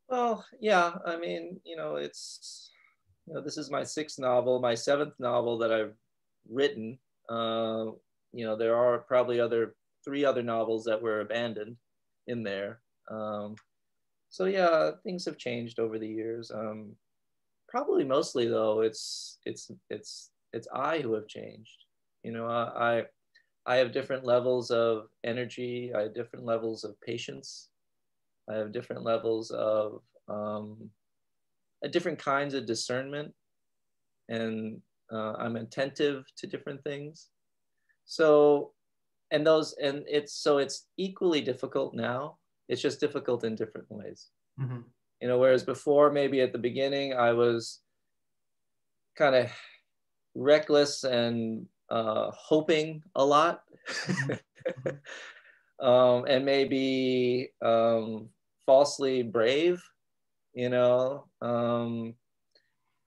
C: Well, yeah. I mean, you know, this is my 6th novel, my 7th novel that I've written. You know, there are probably 3 other novels that were abandoned in there. So yeah, things have changed over the years. Probably mostly though, it's I who have changed. You know, I have different levels of energy. I have different levels of patience. I have different levels of different kinds of discernment, and I'm attentive to different things. So, it's equally difficult now. It's just difficult in different ways.
B: Mm-hmm.
C: You know, whereas before, maybe at the beginning, I was kind of reckless and hoping a lot, and maybe falsely brave. You know,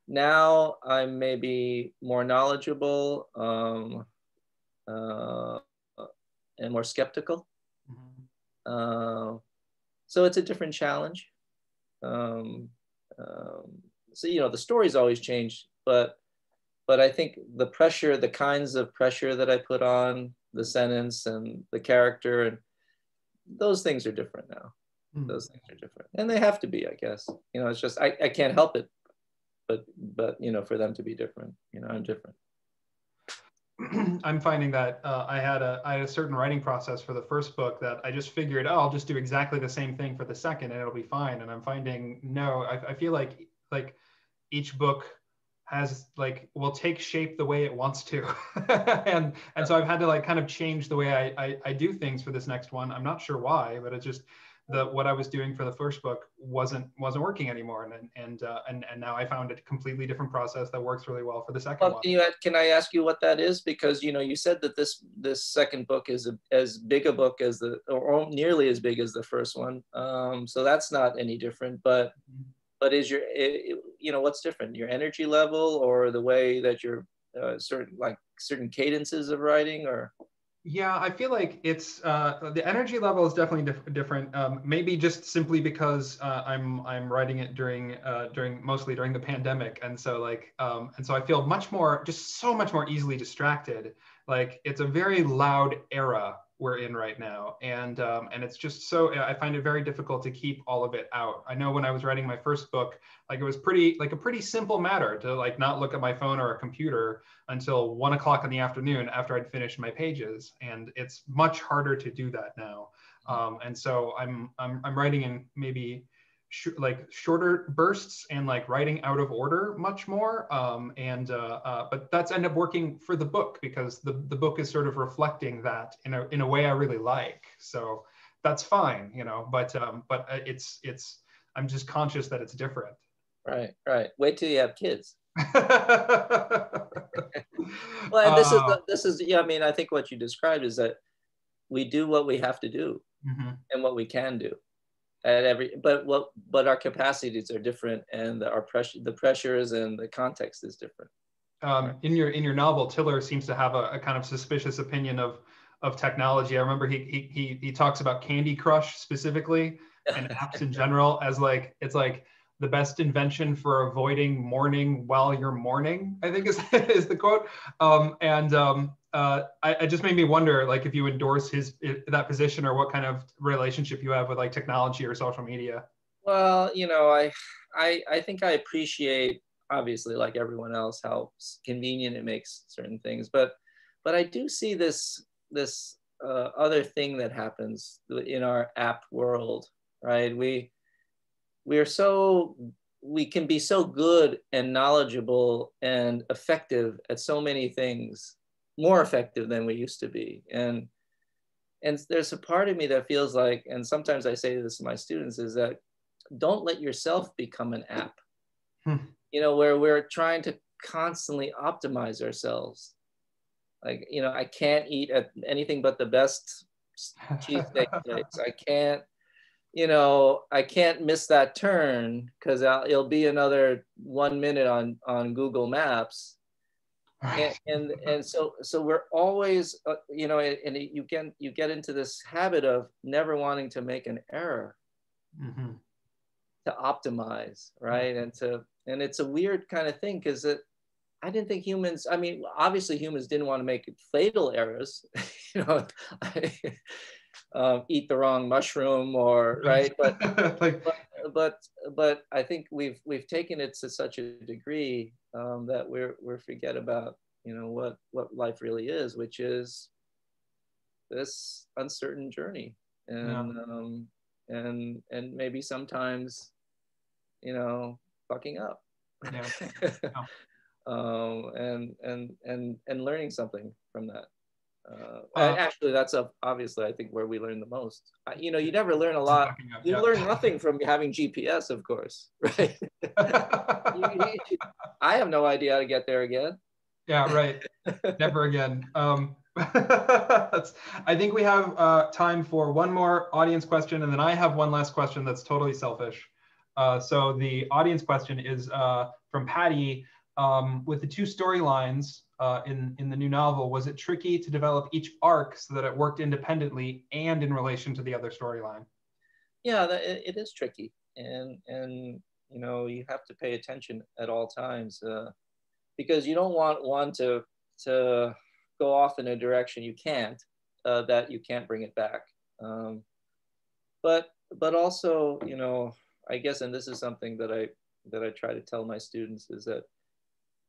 C: now I'm maybe more knowledgeable and more skeptical. So it's a different challenge. So, you know, the stories always change, but I think the pressure, the kinds of pressure that I put on the sentence and the character, and those things are different now. Those things are different, and they have to be, I guess. You know, it's just I can't help it, but you know, for them to be different, you know, I'm different.
B: I'm finding that I had a certain writing process for the first book that I just figured, oh, I'll just do exactly the same thing for the second and it'll be fine. And I'm finding, no, I feel like each book has will take shape the way it wants to. and so I've had to kind of change the way I do things for this next one. I'm not sure why, but it's just what I was doing for the first book wasn't working anymore. And now I found a completely different process that works really well for the second one.
C: Can I ask you what that is? Because, you know, you said that this second book is as big a book as or nearly as big as the first one. So that's not any different, but is you know, what's different? Your energy level, or the way that you're certain cadences of writing, or?
B: Yeah, I feel like it's the energy level is definitely different. Maybe just simply because I'm writing it mostly during the pandemic, and so I feel so much more easily distracted. Like, it's a very loud era we're in right now, and it's just so, I find it very difficult to keep all of it out. I know when I was writing my first book, it was a pretty simple matter to not look at my phone or a computer until 1 o'clock in the afternoon after I'd finished my pages, and it's much harder to do that now. And so I'm writing in maybe shorter bursts and writing out of order much more. But that's ended up working for the book because the book is sort of reflecting that in a way I really like. So that's fine, you know. But it's I'm just conscious that it's different.
C: Right. Wait till you have kids. Well, and this is yeah. I mean, I think what you described is that we do what we have to do and what we can do at but our capacities are different, and the pressures and the context is different.
B: In your novel, Tiller seems to have a kind of suspicious opinion of technology. I remember he talks about Candy Crush specifically and apps in general as it's the best invention for avoiding mourning while you're mourning, I think is the quote. I just made me wonder, if you endorse that position, or what kind of relationship you have with technology or social media.
C: Well, you know, I think I appreciate, obviously, like everyone else, how convenient it makes certain things, but I do see this other thing that happens in our app world, right? We can be so good and knowledgeable and effective at so many things, more effective than we used to be. And there's a part of me that feels like, and sometimes I say this to my students, is that don't let yourself become an app, you know, where we're trying to constantly optimize ourselves. You know, I can't eat at anything but the best cheesesteak place. I can't, you know, I can't miss that turn because it'll be another 1 minute on Google Maps. And so we're always, you know, and you get into this habit of never wanting to make an error, to optimize, right? And it's a weird kind of thing, because I didn't think humans, I mean, obviously humans didn't want to make fatal errors, you know, eat the wrong mushroom, or right, but I think we've taken it to such a degree that we forget about, you know, what life really is, which is this uncertain journey, and maybe sometimes, you know, fucking up, and learning something from that. Actually, that's obviously, I think, where we learn the most. You know, you never learn a lot. You learn nothing from having GPS, of course, right? I have no idea how to get there again.
B: Yeah, right. Never again. I think we have time for one more audience question, and then I have one last question that's totally selfish. So the audience question is from Patty. With the two storylines in the new novel, was it tricky to develop each arc so that it worked independently and in relation to the other storyline?
C: Yeah, it is tricky, and you know, you have to pay attention at all times, because you don't want one to go off in a direction you can't, that you can't bring it back. But but also, you know, I guess, and this is something that I try to tell my students, is that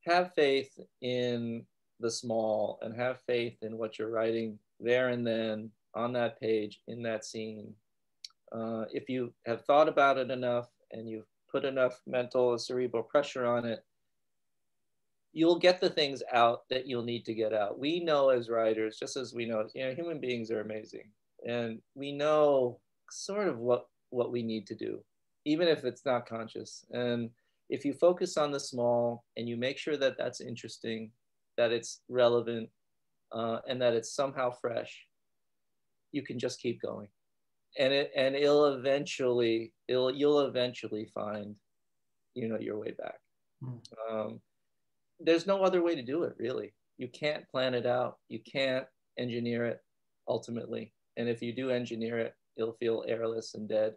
C: have faith in the small and have faith in what you're writing there and then on that page, in that scene. If you have thought about it enough and you've put enough mental, cerebral pressure on it, you'll get the things out that you'll need to get out. We know as writers, just as we know, you know, human beings are amazing. And we know sort of what we need to do, even if it's not conscious. And if you focus on the small and you make sure that that's interesting, that it's relevant, and that it's somehow fresh, you can just keep going. And you'll eventually find, you know, your way back. There's no other way to do it, really. You can't plan it out. You can't engineer it ultimately. And if you do engineer it, it'll feel airless and dead.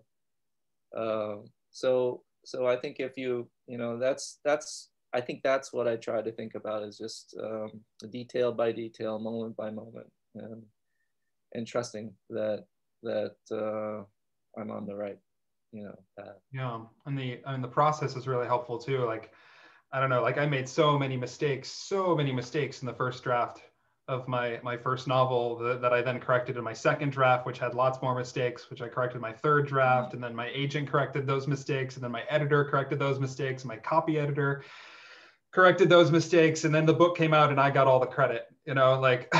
C: So I think if you know, I think that's what I try to think about, is just detail by detail, moment by moment, and trusting that I'm on the right, you know, path.
B: Yeah, and the process is really helpful too. Like, I don't know, like I made so many mistakes in the first draft of my first novel that I then corrected in my second draft, which had lots more mistakes, which I corrected in my third draft, and then my agent corrected those mistakes, and then my editor corrected those mistakes, my copy editor corrected those mistakes, and then the book came out and I got all the credit, you know, like,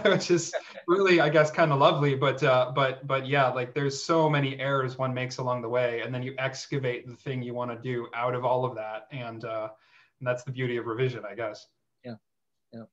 B: which is really, I guess, kind of lovely, but yeah, like there's so many errors one makes along the way, and then you excavate the thing you want to do out of all of that, and that's the beauty of revision, I guess.
C: Yeah, yeah.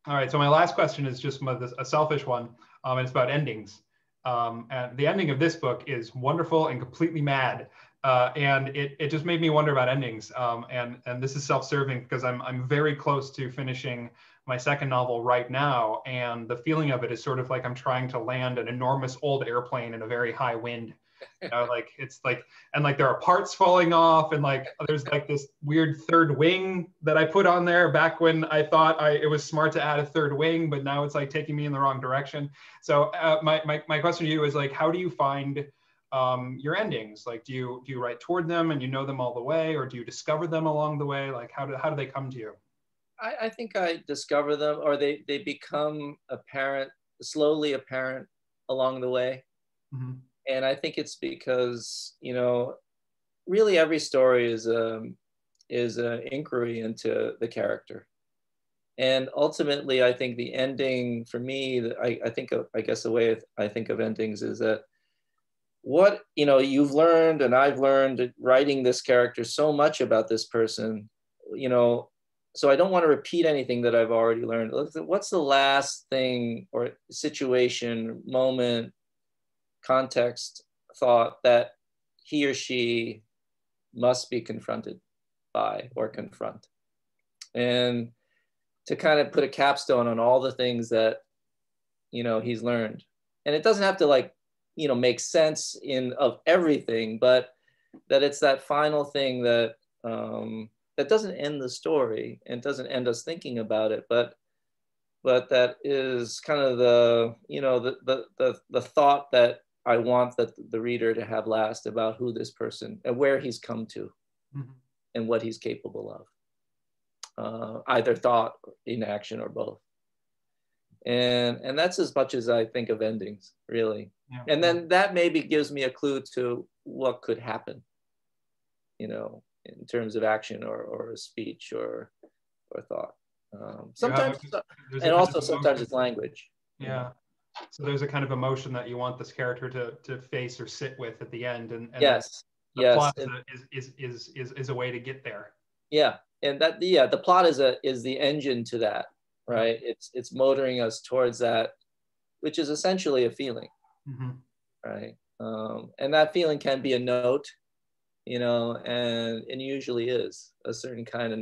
B: All right, so my last question is just a selfish one, and it's about endings. And the ending of this book is wonderful and completely mad. And it just made me wonder about endings. And this is self-serving because I'm very close to finishing my second novel right now. And the feeling of it is sort of like I'm trying to land an enormous old airplane in a very high wind. You know, like it's like, and like there are parts falling off, and like there's like this weird third wing that I put on there back when I thought it was smart to add a third wing, but now it's like taking me in the wrong direction. So my question to you is like, how do you find your endings? Like, do you write toward them and you know them all the way, or do you discover them along the way? Like, how do they come to you?
C: I think I discover them, or they become apparent, slowly apparent along the way. Mm-hmm. And I think it's because, you know, really every story is an inquiry into the character. And ultimately, I think the ending for me, I guess the way I think of endings is that what, you know, you've learned and I've learned writing this character so much about this person, you know, so I don't want to repeat anything that I've already learned. What's the last thing or situation, moment, context, thought that he or she must be confronted by or confront? And to kind of put a capstone on all the things that, you know, he's learned. And it doesn't have to, like, you know, make sense of everything, but that it's that final thing that that doesn't end the story and doesn't end us thinking about it, but that is kind of the, you know, the thought that I want that the reader to have last about who this person and where he's come to, mm-hmm. and what he's capable of, either thought, inaction, or both. And that's as much as I think of endings, really. Yeah. And then that maybe gives me a clue to what could happen, you know, in terms of action or speech or thought. Sometimes, and also sometimes it's language.
B: Yeah. So there's a kind of emotion that you want this character to face or sit with at the end, and
C: yes,
B: the plot is a way to get there.
C: Yeah, and the plot is the engine to that, right? Yeah. It's motoring us towards that, which is essentially a feeling, mm-hmm. right? And that feeling can be a note, you know, and usually is a certain kind of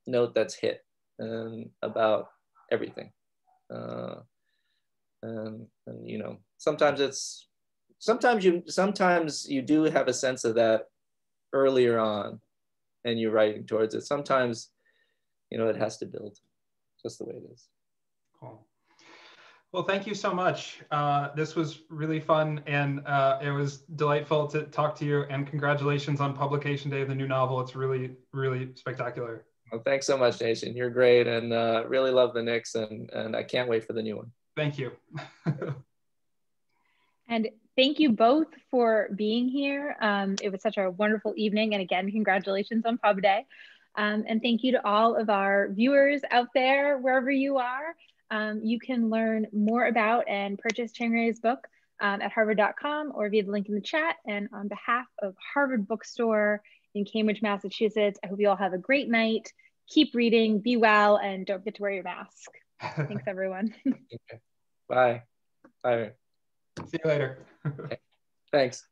C: note that's hit about everything. And you know, sometimes you do have a sense of that earlier on and you're writing towards it. Sometimes, you know, it has to build, just the way it is.
B: Cool. Well, thank you so much. This was really fun, and it was delightful to talk to you, and congratulations on publication day of the new novel. It's really, really spectacular.
C: Well, thanks so much, Jason. You're great, and really love the Knicks, and I can't wait for the new one.
B: Thank you.
A: And thank you both for being here. It was such a wonderful evening. And again, congratulations on Pub Day. And thank you to all of our viewers out there, wherever you are. You can learn more about and purchase Chang-Rae's book at harvard.com or via the link in the chat. And on behalf of Harvard Bookstore in Cambridge, Massachusetts, I hope you all have a great night. Keep reading, be well, and don't forget to wear your mask. Thanks, everyone.
C: Okay. Bye. Bye.
B: See you later.
C: Thanks.